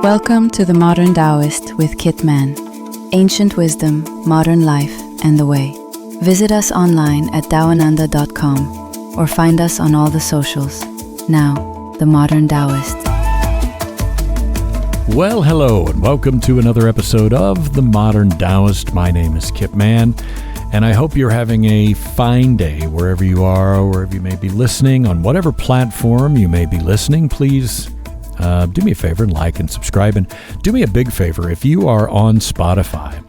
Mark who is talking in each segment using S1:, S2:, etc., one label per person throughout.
S1: Welcome to the Modern Taoist with Kit Man. Ancient wisdom, modern life, and the way. Visit us online at taoananda.com or find us on all the socials. Now, the Modern Taoist.
S2: Well, hello, and welcome to another episode of The Modern Taoist. My name is Kit Man, and I hope you're having a fine day wherever you are, wherever you may be listening, on whatever platform you may be listening. Please do me a favor and like and subscribe, and do me a big favor if you are on Spotify.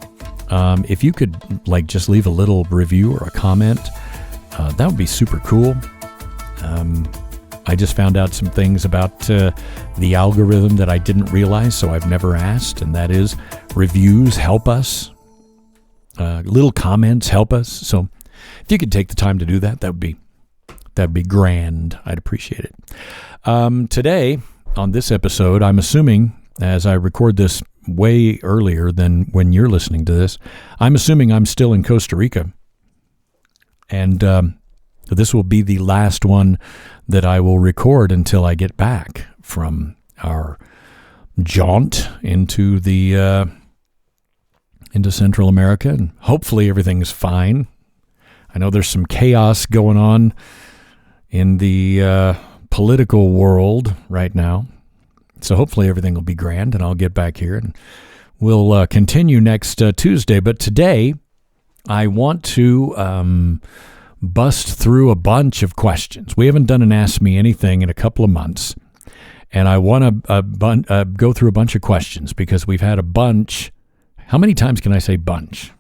S2: If you could just leave a little review or a comment, that would be super cool. I just found out some things about the algorithm that I didn't realize, so I've never asked, and that is reviews help us. Little comments help us. So if you could take the time to do that, that'd be grand. I'd appreciate it. Today, on this episode, I'm assuming, as I record this way earlier than when you're listening to this, I'm assuming I'm still in Costa Rica. And this will be the last one that I will record until I get back from our jaunt into Central America, and hopefully everything's fine. I know there's some chaos going on in the political world right now, so hopefully everything will be grand, and I'll get back here and we'll continue next Tuesday. But today I want to bust through a bunch of questions. We haven't done an Ask Me Anything in a couple of months, and I want to go through a bunch of questions because we've had a bunch. How many times can I say bunch?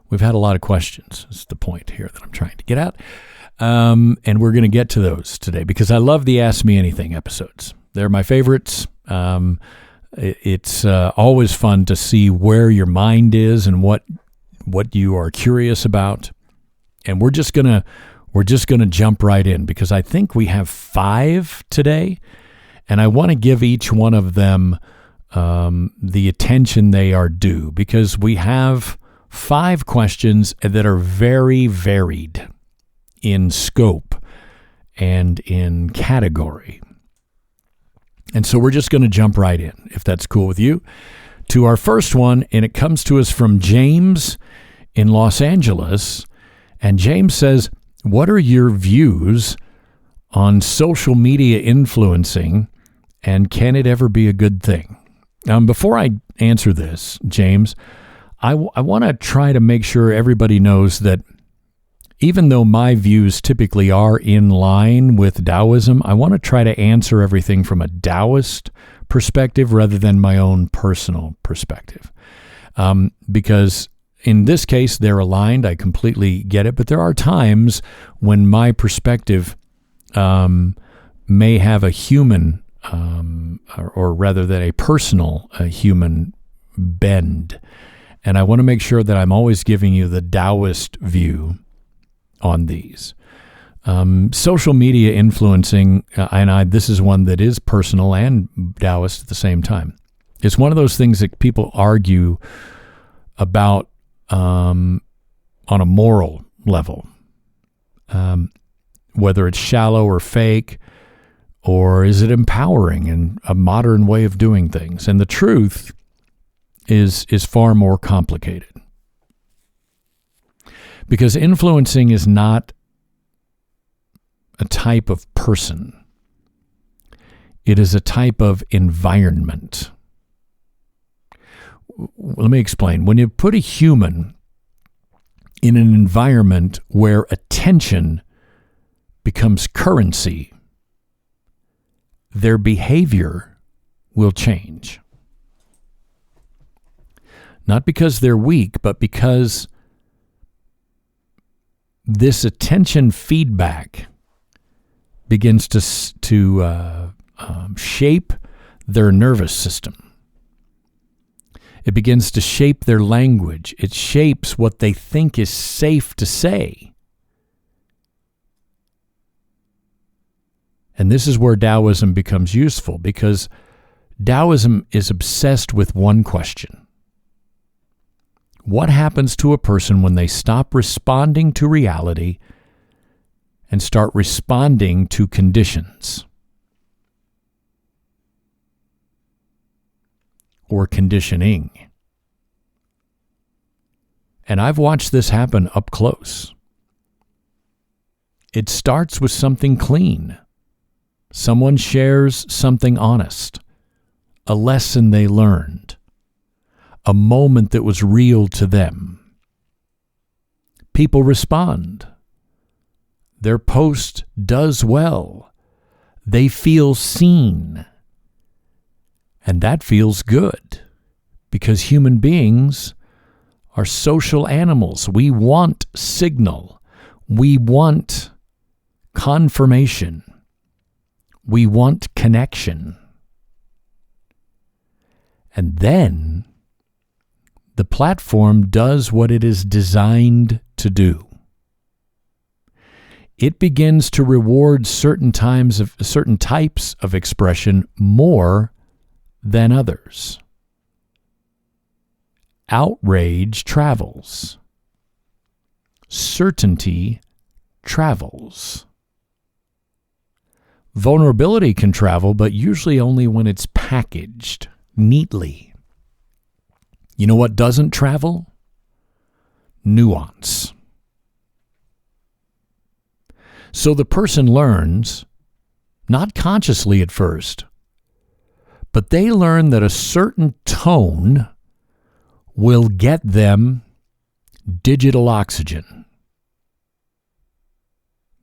S2: We've had a lot of questions. That's the point here that I'm trying to get at. And we're going to get to those today because I love the Ask Me Anything episodes. They're my favorites. It's always fun to see where your mind is and what you are curious about. And we're just gonna jump right in because I think we have 5 today, and I want to give each one of them the attention they are due because we have 5 questions that are very varied in scope and in category. And so we're just going to jump right in, if that's cool with you, to our first one, and it comes to us from James in Los Angeles. And James says, what are your views on social media influencing, and can it ever be a good thing? Before I answer this, James, I want to try to make sure everybody knows that even though my views typically are in line with Taoism, I want to try to answer everything from a Taoist perspective rather than my own personal perspective. Because in this case, they're aligned. I completely get it. But there are times when my perspective may have a human, or rather than a personal human bend. And I want to make sure that I'm always giving you the Taoist view on these. Social media influencing, this is one that is personal and Taoist at the same time. It's one of those things that people argue about on a moral level, whether it's shallow or fake, or is it empowering and a modern way of doing things? And the truth is far more complicated. Because influencing is not a type of person. It is a type of environment. Let me explain. When you put a human in an environment where attention becomes currency, their behavior will change. Not because they're weak, but because this attention feedback begins to shape their nervous system. It begins to shape their language. It shapes what they think is safe to say. And this is where Taoism becomes useful, because Taoism is obsessed with one question. What happens to a person when they stop responding to reality and start responding to conditions? or conditioning. And I've watched this happen up close. It starts with something clean. Someone shares something honest, a lesson they learned, a moment that was real to them. People respond. Their post does well. They feel seen. And that feels good, because human beings are social animals. We want signal. We want confirmation. We want connection. And then the platform does what it is designed to do. It begins to reward certain types of expression more than others. Outrage travels. Certainty travels. Vulnerability can travel, but usually only when it's packaged neatly. You know what doesn't travel? Nuance. So the person learns, not consciously at first, but they learn that a certain tone will get them digital oxygen.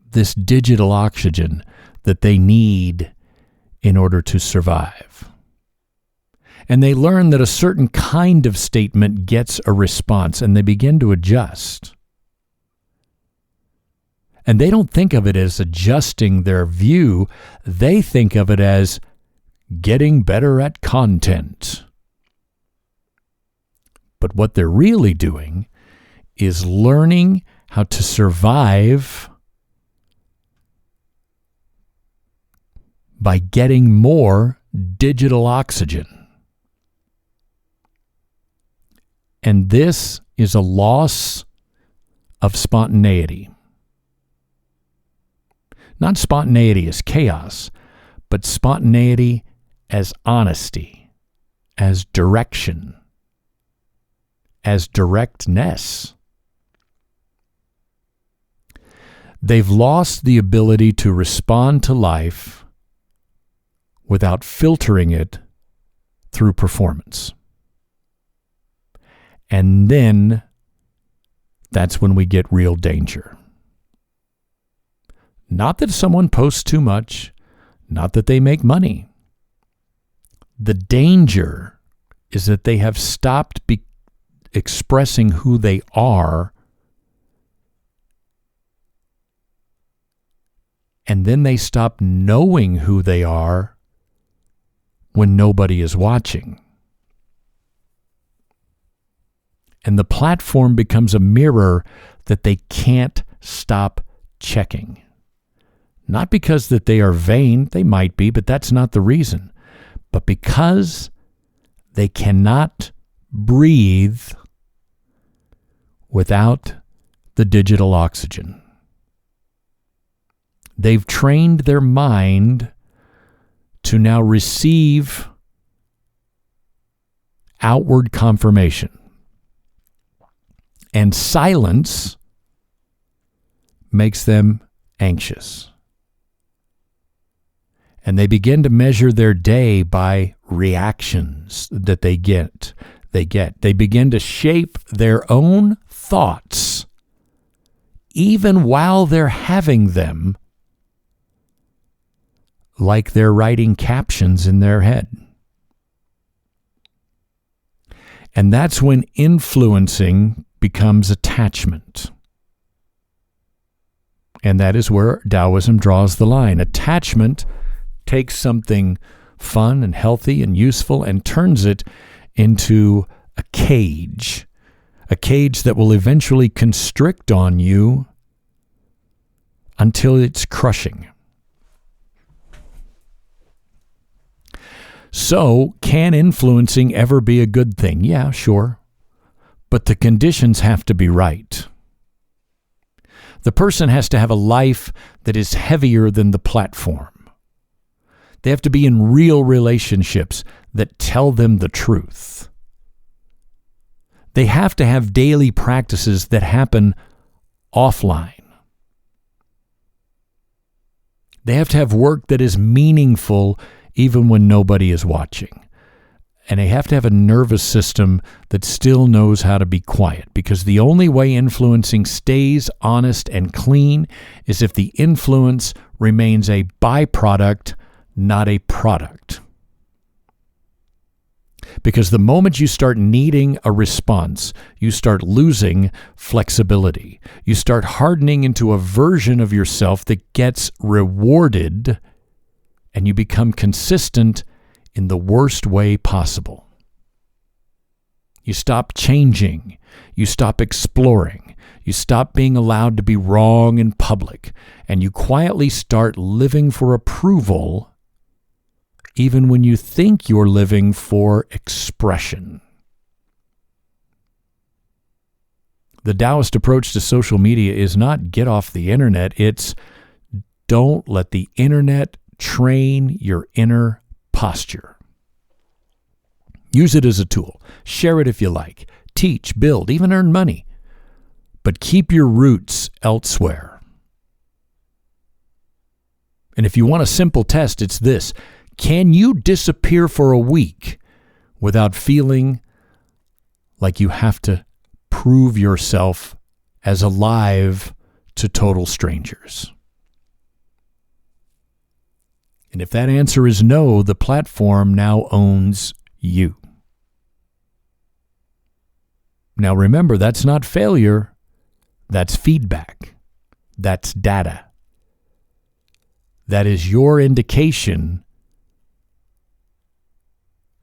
S2: This digital oxygen that they need in order to survive. And they learn that a certain kind of statement gets a response, and they begin to adjust. And they don't think of it as adjusting their view. They think of it as getting better at content. But what they're really doing is learning how to survive by getting more digital oxygen. And this is a loss of spontaneity. Not spontaneity as chaos, but spontaneity as honesty, as direction, as directness. They've lost the ability to respond to life without filtering it through performance. And then that's when we get real danger. Not that someone posts too much, not that they make money. The danger is that they have stopped expressing who they are, and then they stop knowing who they are when nobody is watching. And the platform becomes a mirror that they can't stop checking. Not because that they are vain, they might be, but that's not the reason. But because they cannot breathe without the digital oxygen. They've trained their mind to now receive outward confirmation. And silence makes them anxious. And they begin to measure their day by reactions that they get. They begin to shape their own thoughts, even while they're having them, like they're writing captions in their head. And that's when influencing becomes attachment. And that is where Taoism draws the line. Attachment takes something fun and healthy and useful and turns it into a cage that will eventually constrict on you until it's crushing. So, can influencing ever be a good thing? Yeah, sure. But the conditions have to be right. The person has to have a life that is heavier than the platform. They have to be in real relationships that tell them the truth. They have to have daily practices that happen offline. They have to have work that is meaningful even when nobody is watching. And they have to have a nervous system that still knows how to be quiet, because the only way influencing stays honest and clean is if the influence remains a byproduct, not a product. Because the moment you start needing a response, you start losing flexibility. You start hardening into a version of yourself that gets rewarded, and you become consistent in the worst way possible. You stop changing. You stop exploring. You stop being allowed to be wrong in public. And you quietly start living for approval, even when you think you're living for expression. The Taoist approach to social media is not get off the internet. It's don't let the internet train your inner posture. Use it as a tool. Share it if you like. Teach, build, even earn money. But keep your roots elsewhere. And if you want a simple test, it's this. Can you disappear for a week without feeling like you have to prove yourself as alive to total strangers? And if that answer is no, the platform now owns you. Now remember, that's not failure. That's feedback. That's data. That is your indication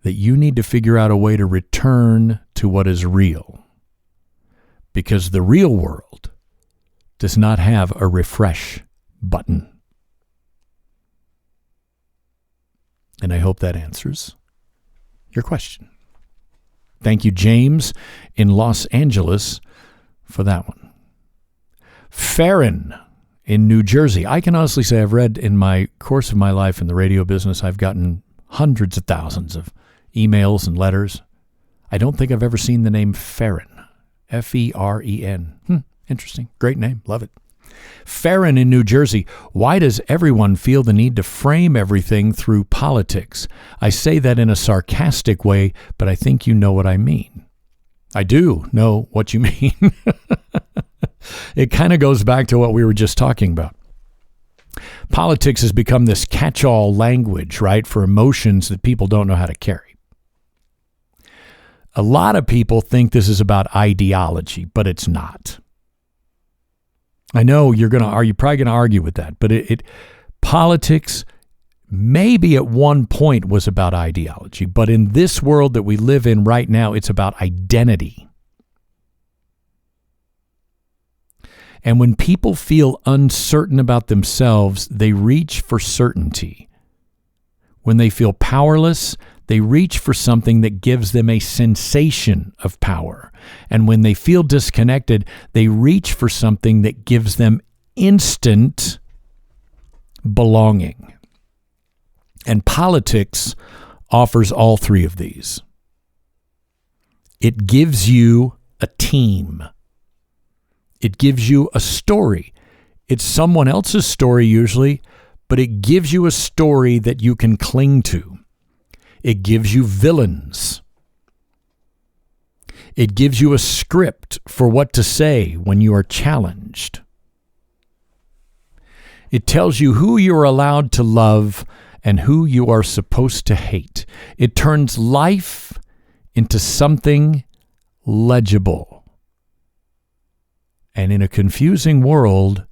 S2: that you need to figure out a way to return to what is real. Because the real world does not have a refresh button. And I hope that answers your question. Thank you, James, in Los Angeles, for that one. Farron in New Jersey. I can honestly say I've read in my course of my life in the radio business, I've gotten hundreds of thousands of emails and letters. I don't think I've ever seen the name Farron. F-E-R-E-N. Interesting. Great name. Love it. Farron in New Jersey. Why does everyone feel the need to frame everything through politics? I say that in a sarcastic way, but I think you know what I mean. I do know what you mean. It kind of goes back to what we were just talking about. Politics has become this catch-all language, right, for emotions that people don't know how to carry. A lot of people think this is about ideology, but it's not. I know you're probably going to argue with that, but politics maybe at one point was about ideology, but in this world that we live in right now, it's about identity. And when people feel uncertain about themselves, they reach for certainty. When they feel powerless, they reach for something that gives them a sensation of power. And when they feel disconnected, they reach for something that gives them instant belonging. And politics offers all three of these. It gives you a team. It gives you a story. It's someone else's story usually, but it gives you a story that you can cling to. It gives you villains. It gives you a script for what to say when you are challenged. It tells you who you are allowed to love and who you are supposed to hate. It turns life into something legible. And in a confusing world,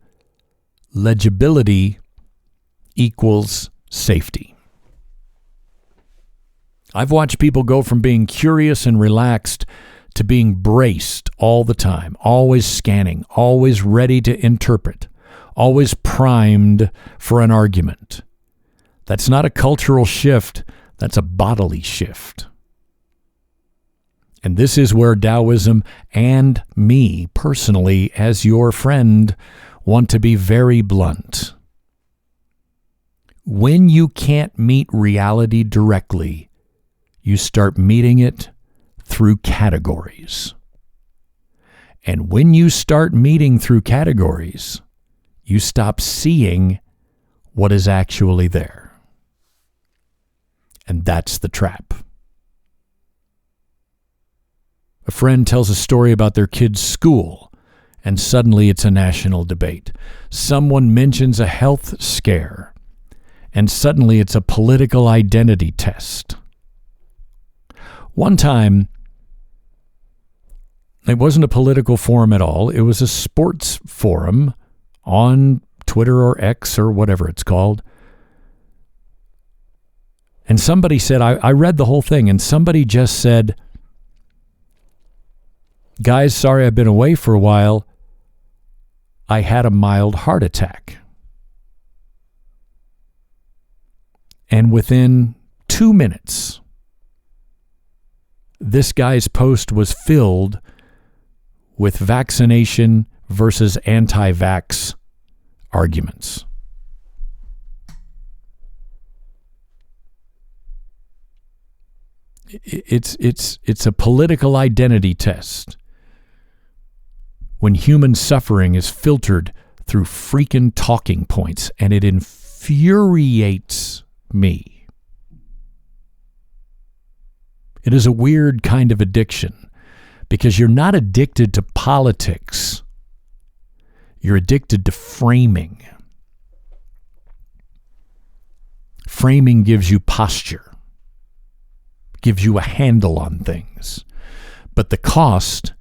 S2: legibility equals safety. I've watched people go from being curious and relaxed to being braced all the time, always scanning, always ready to interpret, always primed for an argument. That's not a cultural shift, that's a bodily shift. And this is where Taoism and me personally, as your friend, want to be very blunt. When you can't meet reality directly, you start meeting it through categories. And when you start meeting through categories, you stop seeing what is actually there. And that's the trap. A friend tells a story about their kid's school, and suddenly it's a national debate. Someone mentions a health scare, and suddenly it's a political identity test. One time, it wasn't a political forum at all. It was a sports forum on Twitter or X or whatever it's called. And somebody said, I read the whole thing, and somebody just said, "Guys, sorry I've been away for a while. I had a mild heart attack." And within 2 minutes, this guy's post was filled with vaccination versus anti-vax arguments. It's a political identity test when human suffering is filtered through freaking talking points, and it infuriates me. It is a weird kind of addiction because you're not addicted to politics. You're addicted to framing. Framing gives you posture, gives you a handle on things. But the cost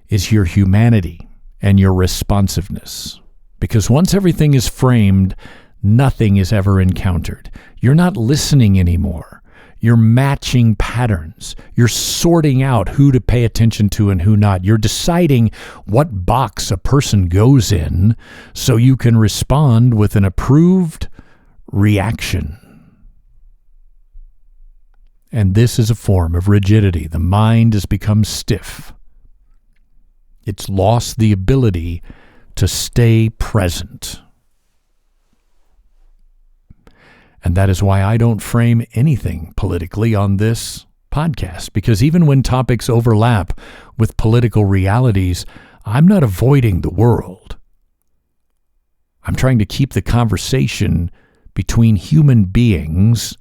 S2: is your humanity and your responsiveness. Because once everything is framed, nothing is ever encountered. You're not listening anymore. You're matching patterns. You're sorting out who to pay attention to and who not. You're deciding what box a person goes in so you can respond with an approved reaction. And this is a form of rigidity. The mind has become stiff. It's lost the ability to stay present. And that is why I don't frame anything politically on this podcast, because even when topics overlap with political realities, I'm not avoiding the world. I'm trying to keep the conversation between human beings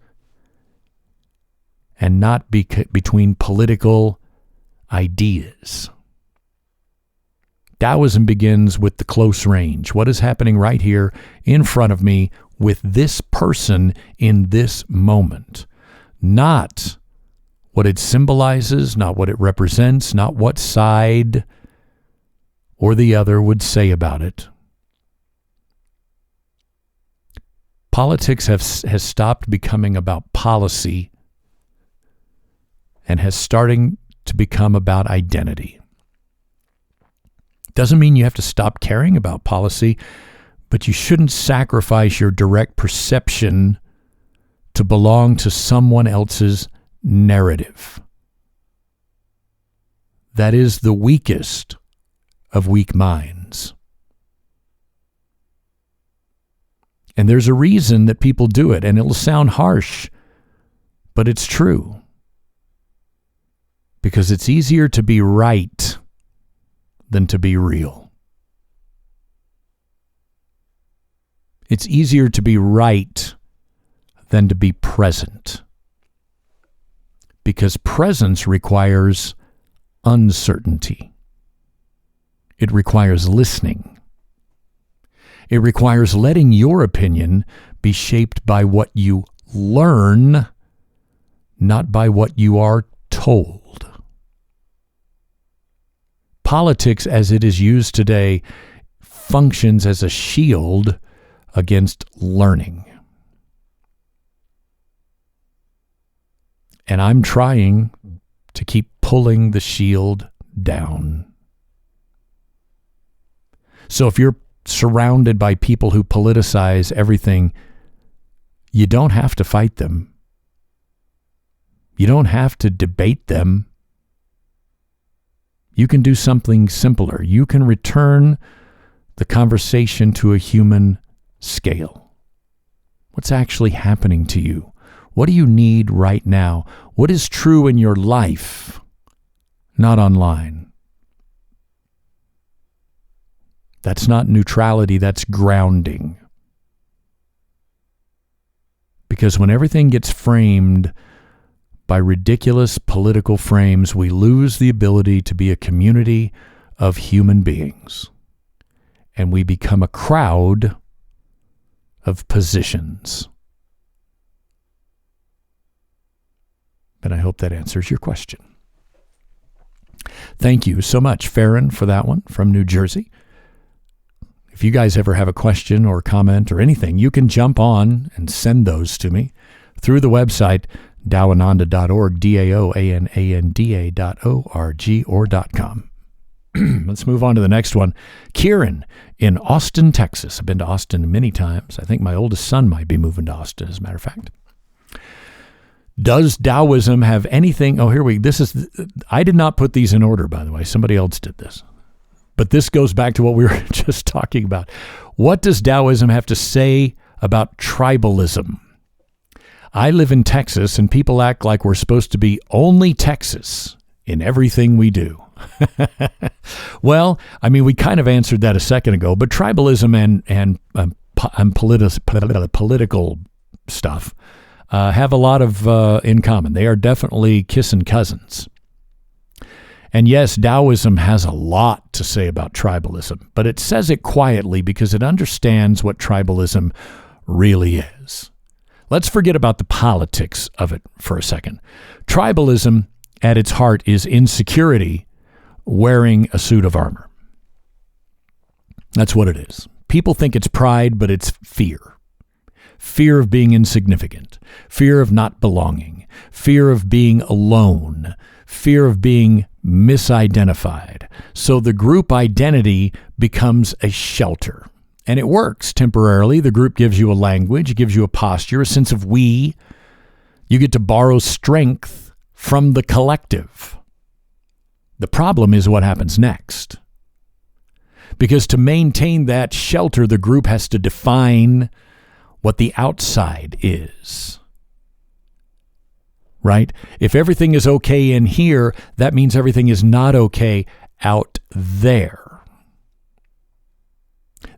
S2: and not between political ideas. Taoism begins with the close range. What is happening right here in front of me with this person in this moment? Not what it symbolizes, not what it represents, not what side or the other would say about it. Politics has stopped becoming about policy and has starting to become about identity. Doesn't mean you have to stop caring about policy, but you shouldn't sacrifice your direct perception to belong to someone else's narrative. That is the weakest of weak minds. And there's a reason that people do it, and it'll sound harsh, but it's true. Because it's easier to be right than to be real. It's easier to be right than to be present. Because presence requires uncertainty. It requires listening. It requires letting your opinion be shaped by what you learn, not by what you are told. Politics, as it is used today, functions as a shield against learning. And I'm trying to keep pulling the shield down. So if you're surrounded by people who politicize everything, you don't have to fight them. You don't have to debate them. You can do something simpler. You can return the conversation to a human scale. What's actually happening to you? What do you need right now? What is true in your life, not online? That's not neutrality, that's grounding. Because when everything gets framed by ridiculous political frames, we lose the ability to be a community of human beings. And we become a crowd of positions. And I hope that answers your question. Thank you so much, Farron, for that one from New Jersey. If you guys ever have a question or comment or anything, you can jump on and send those to me through the website, dawananda.org, DAOANANDA.org or .com. Let's move on to the next one. Kieran in Austin, Texas. I've been to Austin many times. I think my oldest son might be moving to Austin, as a matter of fact. Does Taoism have anything? Oh, I did not put these in order, by the way. Somebody else did this. But this goes back to what we were just talking about. What does Taoism have to say about tribalism? I live in Texas, and people act like we're supposed to be only Texas in everything we do. Well, I mean, we kind of answered that a second ago, but tribalism and political stuff have a lot of in common. They are definitely kissing cousins. And yes, Taoism has a lot to say about tribalism, but it says it quietly because it understands what tribalism really is. Let's forget about the politics of it for a second. Tribalism, at its heart, is insecurity wearing a suit of armor. That's what it is. People think it's pride, but it's fear. Fear of being insignificant, fear of not belonging, fear of being alone, fear of being misidentified. So the group identity becomes a shelter. And it works temporarily. The group gives you a language, it gives you a posture, a sense of we. You get to borrow strength from the collective. The problem is what happens next. Because to maintain that shelter, the group has to define what the outside is. Right? If everything is okay in here, that means everything is not okay out there.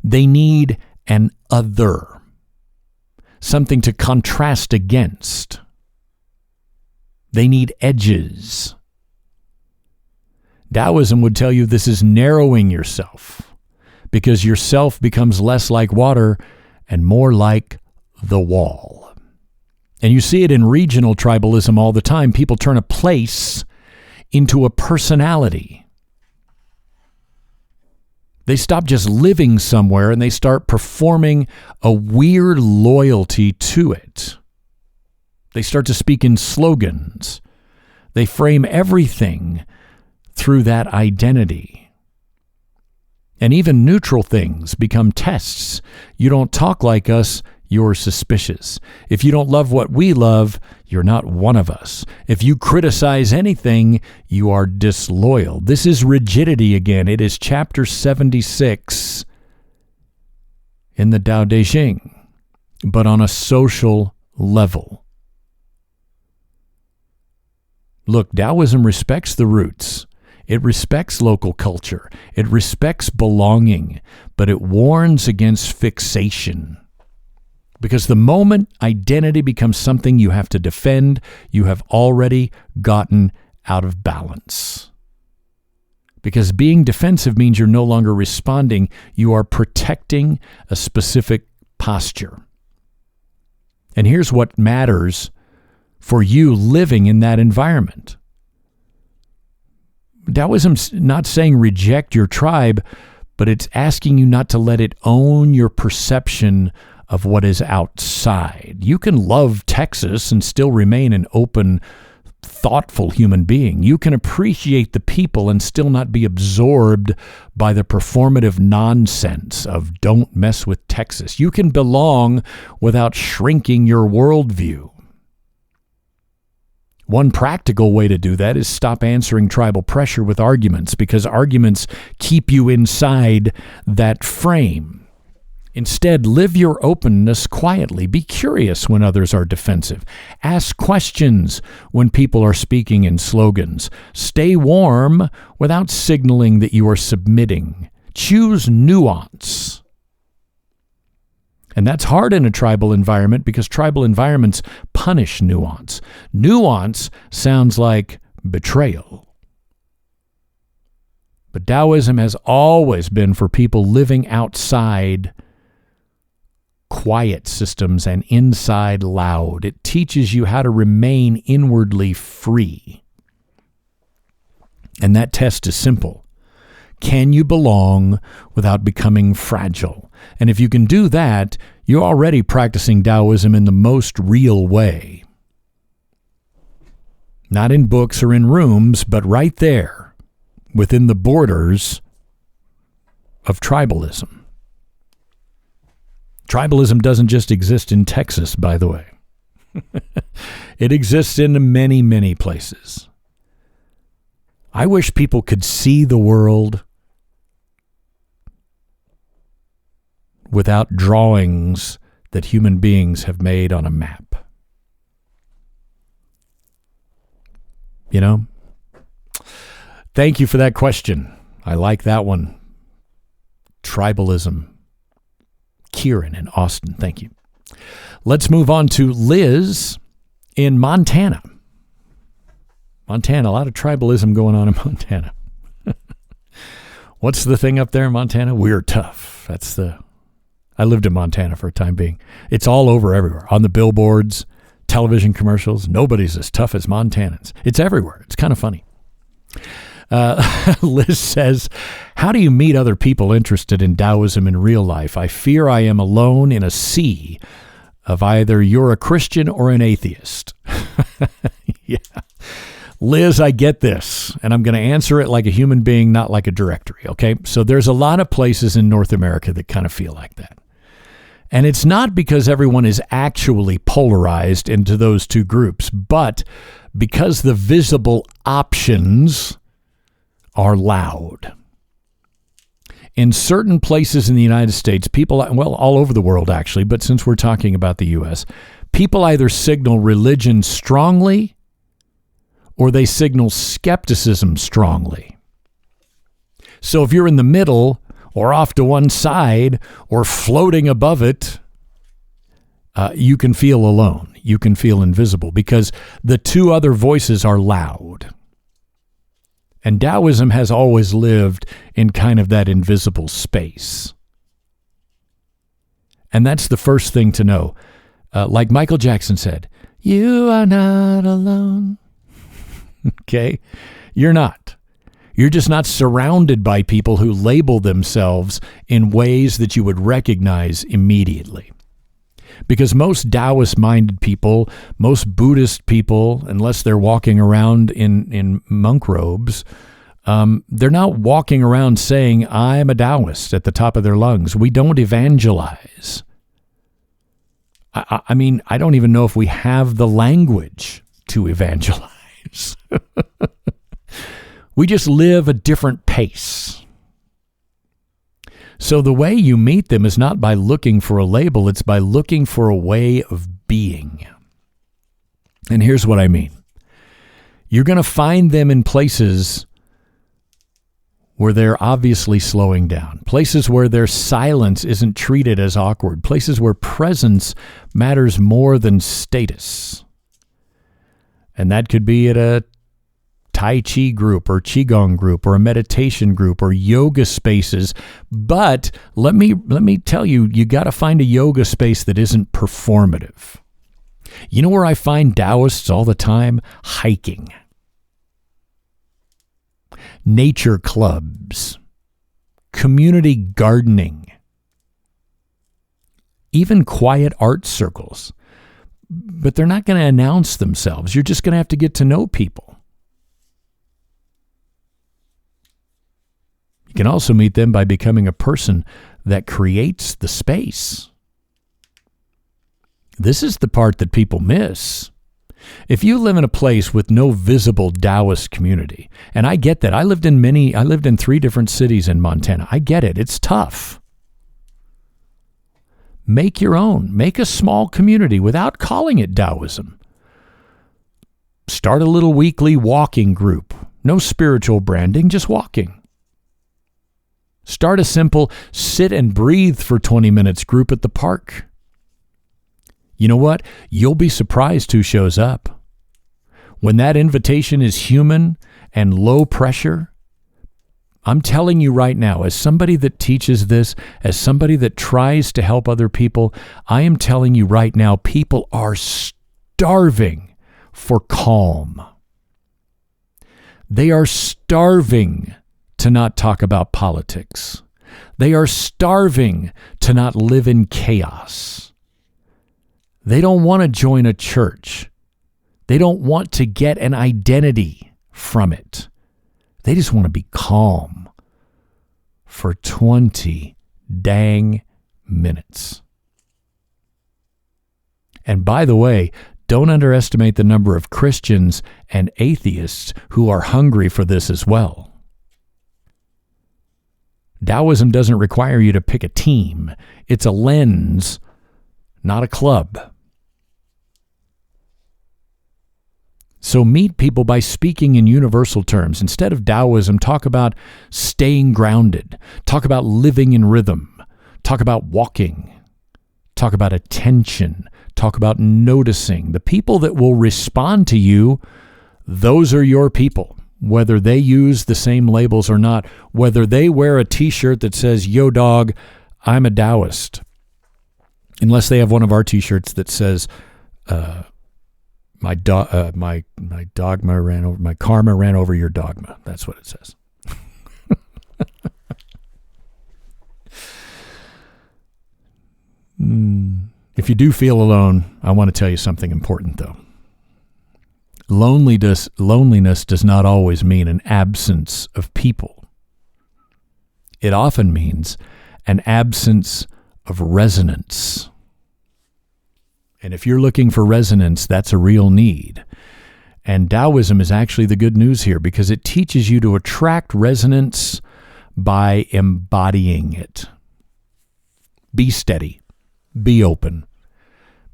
S2: They need an other, something to contrast against. They need edges. Taoism would tell you this is narrowing yourself, because yourself becomes less like water and more like the wall. And you see it in regional tribalism all the time. People turn a place into a personality. They stop just living somewhere and they start performing a weird loyalty to it. They start to speak in slogans. They frame everything through that identity. And even neutral things become tests. You don't talk like us, you're suspicious. If you don't love what we love, you're not one of us. If you criticize anything, you are disloyal. This is rigidity again. It is chapter 76 in the Tao Te Ching, but on a social level. Look, Taoism respects the roots. It respects local culture. It respects belonging, but it warns against fixation. Because the moment identity becomes something you have to defend, you have already gotten out of balance. Because being defensive means you're no longer responding, you are protecting a specific posture. And here's what matters for you living in that environment. Taoism's not saying reject your tribe, but it's asking you not to let it own your perception of what is outside. You can love Texas and still remain an open, thoughtful human being. You can appreciate the people and still not be absorbed by the performative nonsense of don't mess with Texas. You can belong without shrinking your worldview. One practical way to do that is stop answering tribal pressure with arguments, because arguments keep you inside that frame. Instead, live your openness quietly. Be curious when others are defensive. Ask questions when people are speaking in slogans. Stay warm without signaling that you are submitting. Choose nuance. And that's hard in a tribal environment because tribal environments punish nuance. Nuance sounds like betrayal. But Taoism has always been for people living outside quiet systems and inside loud. It teaches you how to remain inwardly free. And that test is simple. Can you belong without becoming fragile? And if you can do that, you're already practicing Taoism in the most real way. Not in books or in rooms, but right there, within the borders of tribalism. Tribalism doesn't just exist in Texas, by the way. It exists in many, many places. I wish people could see the world without drawings that human beings have made on a map. You know? Thank you for that question. I like that one. Tribalism. Kieran in Austin, thank you. Let's move on to Liz in Montana. Montana, a lot of tribalism going on in Montana. What's the thing up there in Montana? We're tough. I lived in Montana for a time being. It's all over everywhere. On the billboards, television commercials. Nobody's as tough as Montanans. It's everywhere. It's kind of funny. Liz says, how do you meet other people interested in Taoism in real life? I fear I am alone in a sea of either you're a Christian or an atheist. Yeah. Liz, I get this, and I'm going to answer it like a human being, not like a directory, okay? So there's a lot of places in North America that kind of feel like that. And it's not because everyone is actually polarized into those two groups, but because the visible options are loud. In certain places in the United States, people, well, all over the world actually, but since we're talking about the U.S., people either signal religion strongly or they signal skepticism strongly. So if you're in the middle or off to one side or floating above it, you can feel alone. You can feel invisible because the two other voices are loud. And Taoism has always lived in kind of that invisible space. And that's the first thing to know. Like Michael Jackson said, you are not alone. Okay? You're not. You're just not surrounded by people who label themselves in ways that you would recognize immediately. Because most Taoist-minded people, most Buddhist people, unless they're walking around in monk robes, they're not walking around saying, I'm a Taoist at the top of their lungs. We don't evangelize. I mean, I don't even know if we have the language to evangelize. We just live a different pace. So the way you meet them is not by looking for a label, it's by looking for a way of being. And here's what I mean. You're going to find them in places where they're obviously slowing down, places where their silence isn't treated as awkward, places where presence matters more than status. And that could be at a Tai Chi group or Qigong group or a meditation group or yoga spaces. But let me tell you, you got to find a yoga space that isn't performative. You know where I find Taoists all the time? Hiking. Nature clubs. Community gardening. Even quiet art circles. But they're not going to announce themselves. You're just going to have to get to know people. You can also meet them by becoming a person that creates the space. This is the part that people miss. If you live in a place with no visible Taoist community, and I get that. I lived in 3 different cities in Montana. I get it. It's tough. Make your own. Make a small community without calling it Taoism. Start a little weekly walking group. No spiritual branding, just walking. Start a simple sit and breathe for 20 minutes group at the park. You know what? You'll be surprised who shows up. When that invitation is human and low pressure, I'm telling you right now, as somebody that teaches this, as somebody that tries to help other people, I am telling you right now, people are starving for calm. They are starving to not talk about politics. They are starving to not live in chaos. They don't want to join a church. They don't want to get an identity from it. They just want to be calm for 20 dang minutes. And by the way, don't underestimate the number of Christians and atheists who are hungry for this as well. Taoism doesn't require you to pick a team. It's a lens, not a club. So meet people by speaking in universal terms. Instead of Taoism, talk about staying grounded. Talk about living in rhythm. Talk about walking. Talk about attention. Talk about noticing. The people that will respond to you, those are your people. Whether they use the same labels or not, whether they wear a t-shirt that says, "Yo dog, I'm a Taoist." Unless they have one of our t-shirts that says, my dogma ran over, my karma ran over your dogma. That's what it says. If you do feel alone, I want to tell you something important, though. Loneliness does not always mean an absence of people. It often means an absence of resonance. And if you're looking for resonance, that's a real need. And Taoism is actually the good news here because it teaches you to attract resonance by embodying it. Be steady. Be open.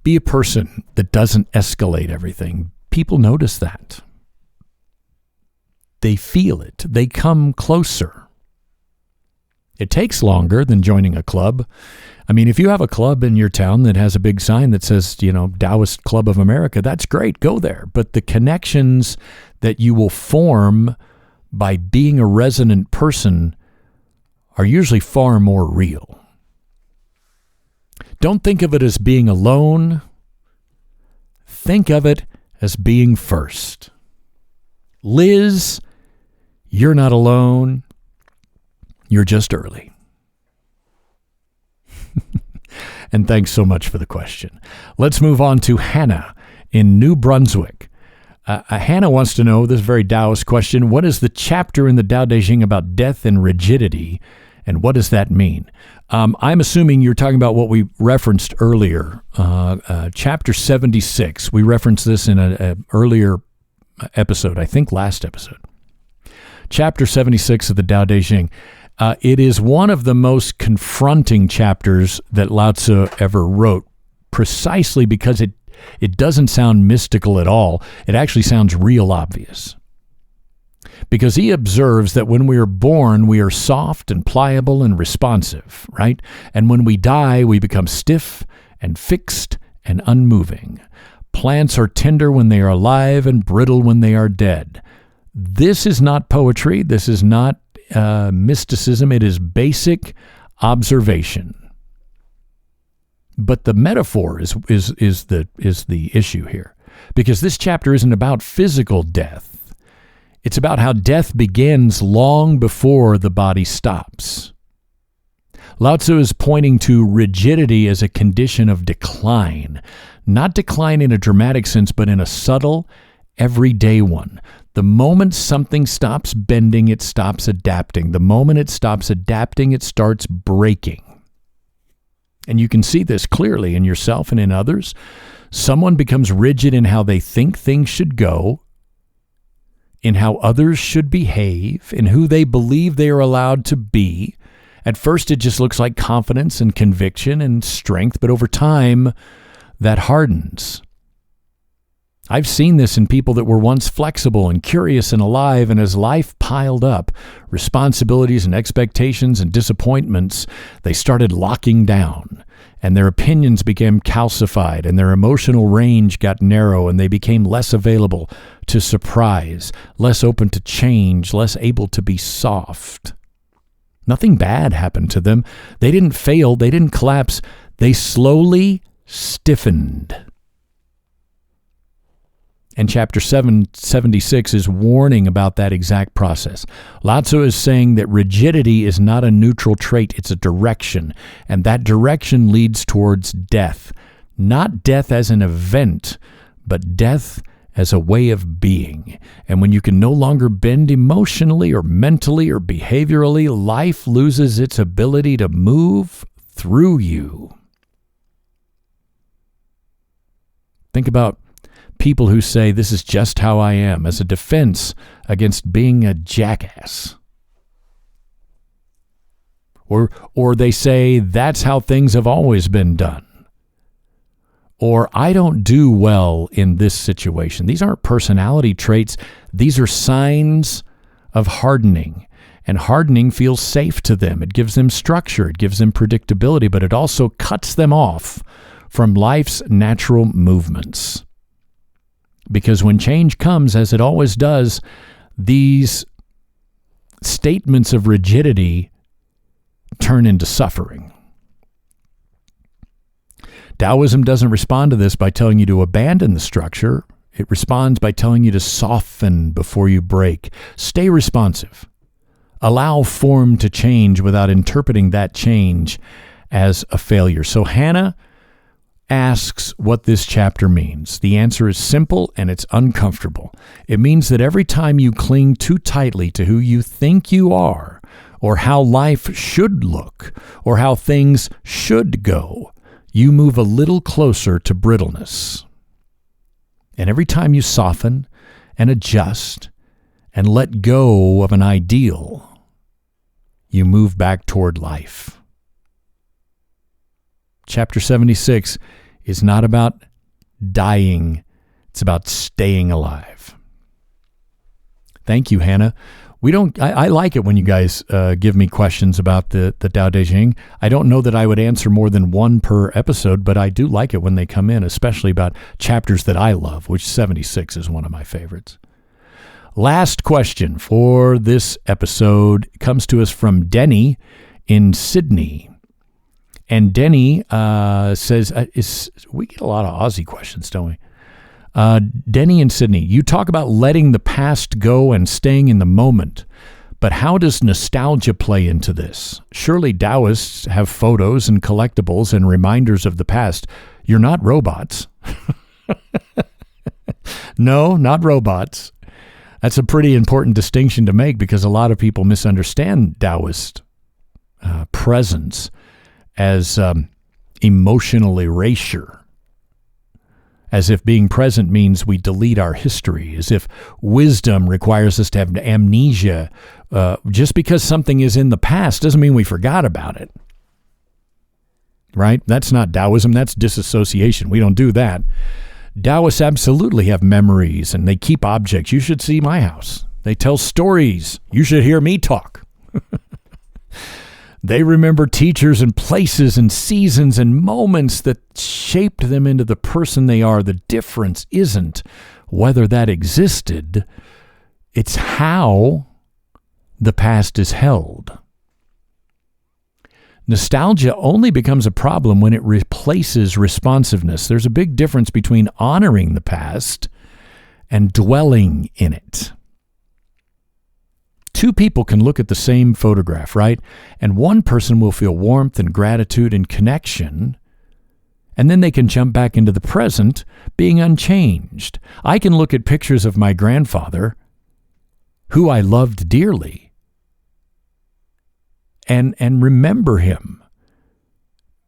S2: Be a person that doesn't escalate everything. People notice that. They feel it. They come closer. It takes longer than joining a club. I mean, if you have a club in your town that has a big sign that says, Taoist Club of America, that's great. Go there. But the connections that you will form by being a resonant person are usually far more real. Don't think of it as being alone. Think of it as being first. Liz, you're not alone. You're just early. And thanks so much for the question. Let's move on to Hannah in New Brunswick. Hannah wants to know, this very Taoist question, what is the chapter in the Tao Te Ching about death and rigidity, and what does that mean? I'm assuming you're talking about what we referenced earlier, chapter 76. We referenced this in an earlier episode, I think last episode. Chapter 76 of the Tao Te Ching. It is one of the most confronting chapters that Lao Tzu ever wrote, precisely because it doesn't sound mystical at all. It actually sounds real obvious. Because he observes that when we are born, we are soft and pliable and responsive, right? And when we die, we become stiff and fixed and unmoving. Plants are tender when they are alive and brittle when they are dead. This is not poetry. This is not mysticism. It is basic observation. But the metaphor is the issue here, because this chapter isn't about physical death. It's about how death begins long before the body stops. Lao Tzu is pointing to rigidity as a condition of decline, not decline in a dramatic sense, but in a subtle, everyday one. The moment something stops bending, it stops adapting. The moment it stops adapting, it starts breaking. And you can see this clearly in yourself and in others. Someone becomes rigid in how they think things should go, in how others should behave, in who they believe they are allowed to be, At first, it just looks like confidence and conviction and strength, but over time, that hardens. I've seen this in people that were once flexible and curious and alive, and as life piled up, responsibilities and expectations and disappointments, they started locking down, and their opinions became calcified, and their emotional range got narrow, and they became less available to surprise, less open to change, less able to be soft. Nothing bad happened to them. They didn't fail. They didn't collapse. They slowly stiffened. And chapter 776 is warning about that exact process. Lao Tzu is saying that rigidity is not a neutral trait, it's a direction. And that direction leads towards death. Not death as an event, but death as a way of being. And when you can no longer bend emotionally or mentally or behaviorally, life loses its ability to move through you. Think about people who say, this is just how I am, as a defense against being a jackass. Or they say, that's how things have always been done. Or, I don't do well in this situation. These aren't personality traits. These are signs of hardening. And hardening feels safe to them. It gives them structure. It gives them predictability, but it also cuts them off from life's natural movements. Because when change comes, as it always does, these statements of rigidity turn into suffering. Taoism doesn't respond to this by telling you to abandon the structure. It responds by telling you to soften before you break. Stay responsive. Allow form to change without interpreting that change as a failure. So Hannah asks what this chapter means. The answer is simple and it's uncomfortable. It means that every time you cling too tightly to who you think you are, or how life should look, or how things should go, you move a little closer to brittleness. And every time you soften and adjust and let go of an ideal, you move back toward life. Chapter 76 is not about dying. It's about staying alive. Thank you, Hannah. I like it when you guys give me questions about the Tao Te Ching. I don't know that I would answer more than one per episode, but I do like it when they come in, especially about chapters that I love, which 76 is one of my favorites. Last question for this episode comes to us from Denny in Sydney. And Denny says, we get a lot of Aussie questions, don't we? Denny in Sydney, you talk about letting the past go and staying in the moment, but how does nostalgia play into this? Surely Taoists have photos and collectibles and reminders of the past. You're not robots. No, not robots. That's a pretty important distinction to make because a lot of people misunderstand Taoist presence as emotional erasure, as if being present means we delete our history, as if wisdom requires us to have amnesia. Just because something is in the past doesn't mean we forgot about it. Right? That's not Taoism, that's disassociation. We don't do that. Taoists absolutely have memories and they keep objects. You should see my house. They tell stories. You should hear me talk. They remember teachers and places and seasons and moments that shaped them into the person they are. The difference isn't whether that existed. It's how the past is held. Nostalgia only becomes a problem when it replaces responsiveness. There's a big difference between honoring the past and dwelling in it. Two people can look at the same photograph, right? And one person will feel warmth and gratitude and connection, and then they can jump back into the present, being unchanged. I can look at pictures of my grandfather, who I loved dearly, and remember him.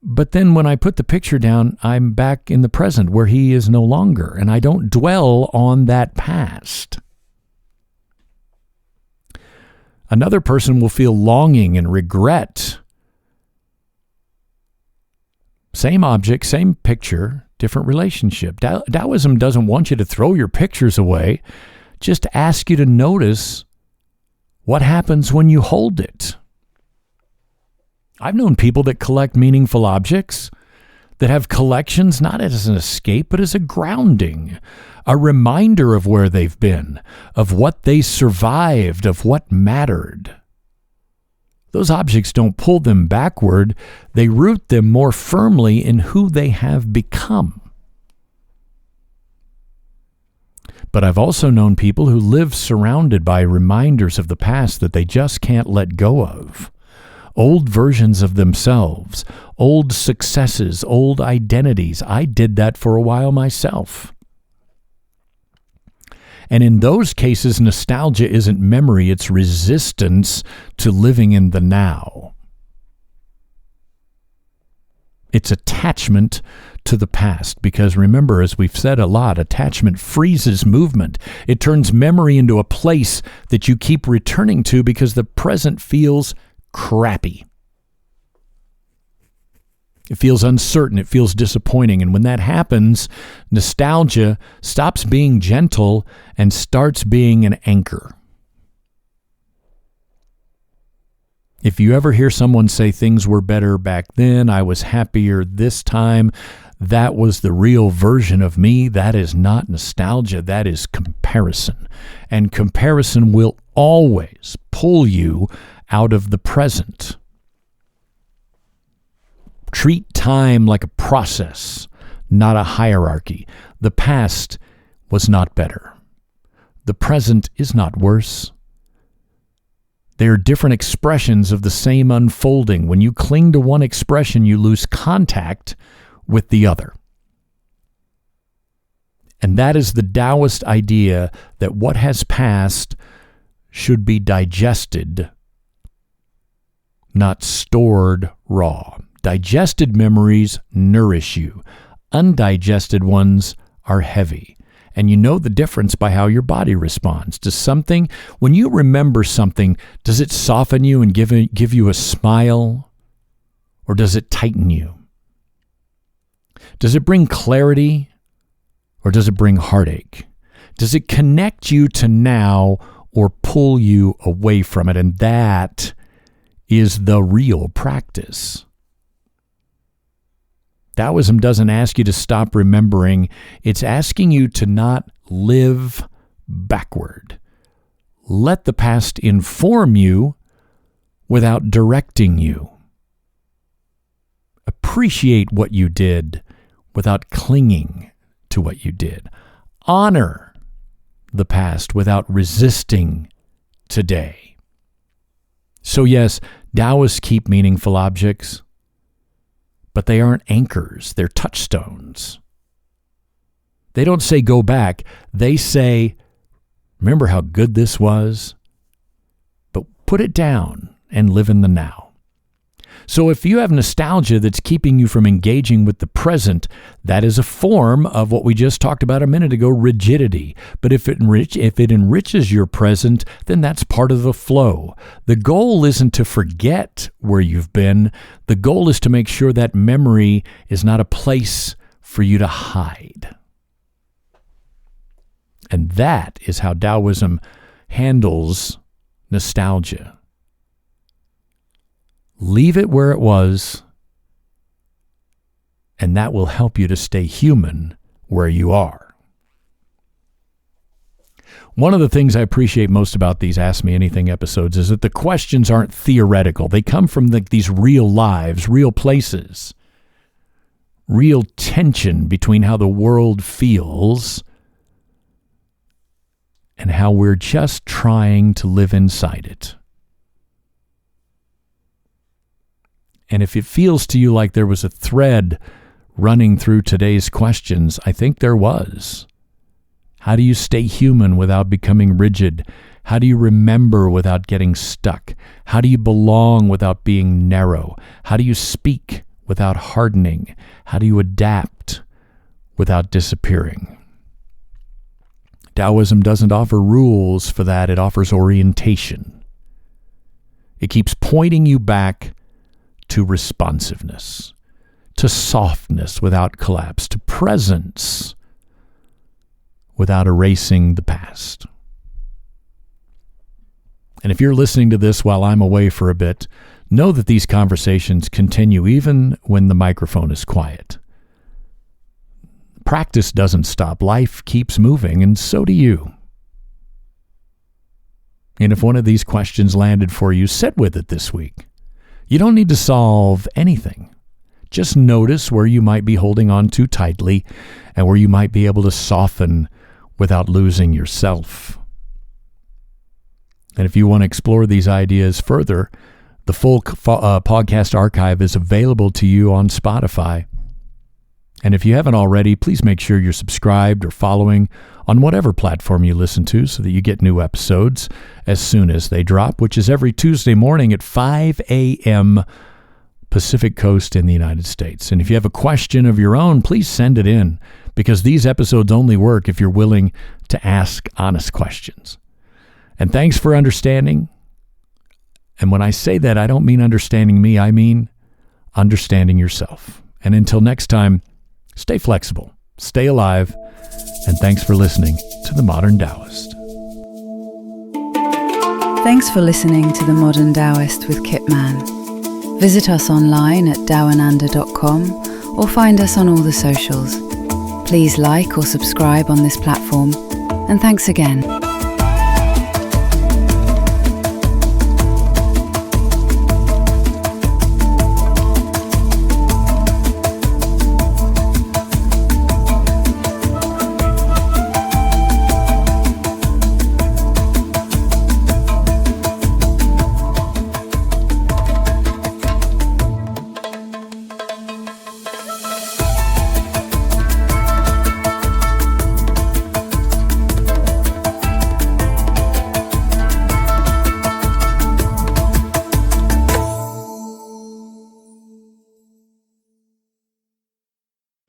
S2: But then when I put the picture down, I'm back in the present where he is no longer, and I don't dwell on that past. Another person will feel longing and regret Same object, same picture, different relationship. Taoism doesn't want you to throw your pictures away, just ask you to notice what happens when you hold it. I've known people that collect meaningful objects, that have collections not as an escape, but as a grounding, a reminder of where they've been, of what they survived, of what mattered. Those objects don't pull them backward, they root them more firmly in who they have become. But I've also known people who live surrounded by reminders of the past that they just can't let go of. Old versions of themselves, old successes, old identities. I did that for a while myself. And in those cases, nostalgia isn't memory, it's resistance to living in the now. It's attachment to the past, because remember, as we've said a lot, attachment freezes movement. It turns memory into a place that you keep returning to because the present feels crappy. It feels uncertain. It feels disappointing. And when that happens, nostalgia stops being gentle and starts being an anchor. If you ever hear someone say things were better back then, I was happier this time, that was the real version of me, that is not nostalgia, that is comparison. And comparison will always pull you out of the present. Treat time like a process, not a hierarchy. The past was not better. The present is not worse. They are different expressions of the same unfolding. When you cling to one expression, you lose contact with the other. And that is the Taoist idea that what has passed should be digested, not stored raw. Digested memories nourish you. Undigested ones are heavy. And you know the difference by how your body responds to something. When you remember something, does it soften you and give you a smile? Or does it tighten you? Does it bring clarity? Or does it bring heartache? Does it connect you to now or pull you away from it? And that is the real practice. Taoism doesn't ask you to stop remembering. It's asking you to not live backward. Let the past inform you without directing you. Appreciate what you did without clinging to what you did. Honor the past without resisting today. So yes, Taoists keep meaningful objects, but they aren't anchors, they're touchstones. They don't say go back, they say, remember how good this was? But put it down and live in the now. So if you have nostalgia that's keeping you from engaging with the present, that is a form of what we just talked about a minute ago, rigidity. But if it enriches your present, then that's part of the flow. The goal isn't to forget where you've been. The goal is to make sure that memory is not a place for you to hide. And that is how Taoism handles nostalgia. Leave it where it was, and that will help you to stay human where you are. One of the things I appreciate most about these Ask Me Anything episodes is that the questions aren't theoretical. They come from these real lives, real places, real tension between how the world feels and how we're just trying to live inside it. And if it feels to you like there was a thread running through today's questions, I think there was. How do you stay human without becoming rigid? How do you remember without getting stuck? How do you belong without being narrow? How do you speak without hardening? How do you adapt without disappearing? Taoism doesn't offer rules for that. It offers orientation. It keeps pointing you back to responsiveness, to softness without collapse, to presence without erasing the past. And if you're listening to this while I'm away for a bit, know that these conversations continue even when the microphone is quiet. Practice doesn't stop. Life keeps moving, and so do you. And if one of these questions landed for you, sit with it this week. You don't need to solve anything. Just notice where you might be holding on too tightly and where you might be able to soften without losing yourself. And if you want to explore these ideas further, the full podcast archive is available to you on Spotify. And if you haven't already, please make sure you're subscribed or following on whatever platform you listen to so that you get new episodes as soon as they drop, which is every Tuesday morning at 5 a.m. Pacific Coast in the United States. And if you have a question of your own, please send it in, because these episodes only work if you're willing to ask honest questions. And thanks for understanding. And when I say that, I don't mean understanding me, I mean understanding yourself. And until next time, stay flexible, stay alive, and thanks for listening to The Modern Taoist.
S1: Thanks for listening to The Modern Taoist with Kit Man. Visit us online at dawananda.com or find us on all the socials. Please like or subscribe on this platform, and thanks again.